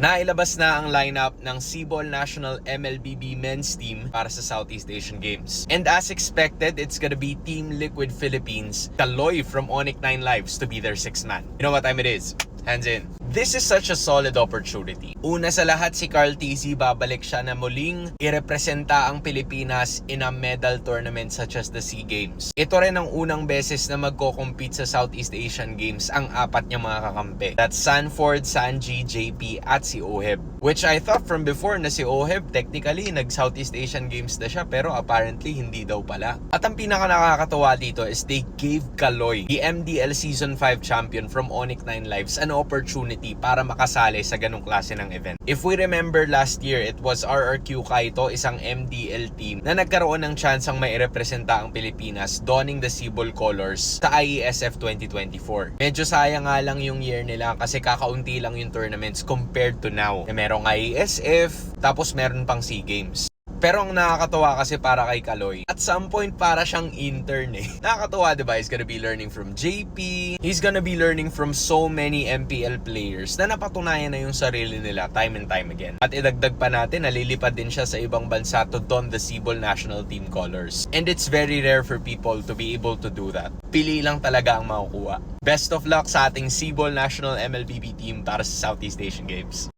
Nailabas na ang lineup ng Cbol National MLBB men's team para sa Southeast Asian Games. And as expected, it's gonna be Team Liquid Philippines, Kaloy from Onyx 9 Lives to be their sixth man. You know what time it is? Hands in. This is such a solid opportunity. Una sa lahat, si Carl TZ babalik siya na muling irepresenta ang Pilipinas in a medal tournament such as the SEA Games. Ito rin ang unang beses na magko-compete sa Southeast Asian Games ang apat niyang mga kakampi. That's Sanford, Sanji, JP at si Oheb. Which I thought from before na si Oheb technically nag-Southeast Asian Games na siya pero apparently hindi daw pala. At ang pinaka nakakatawa dito is they gave Kaloy, the MDL Season 5 champion from Onyx 9 Lives, an opportunity para makasali sa ganung klase ng event. If we remember last year, it was RRQ Kaito, isang MDL team na nagkaroon ng tsansang may representa ang Pilipinas donning the Cbol colors sa IESF 2024. Medyo sayang nga lang yung year nila kasi kakaunti lang yung tournaments compared to now. Merong IESF, tapos meron pang SEA Games. Pero ang nakakatawa kasi para kay Kaloy, at some point para siyang intern eh. Nakakatawa diba? He's gonna be learning from JP, he's gonna be learning from so many MPL players na napatunayan na yung sarili nila time and time again. At idagdag pa natin, nalilipad din siya sa ibang bansa to don the Cbol national team colors. And it's very rare for people to be able to do that. Pili lang talaga ang makukuha. Best of luck sa ating Cbol National MLBB team para sa Southeast Asian Games.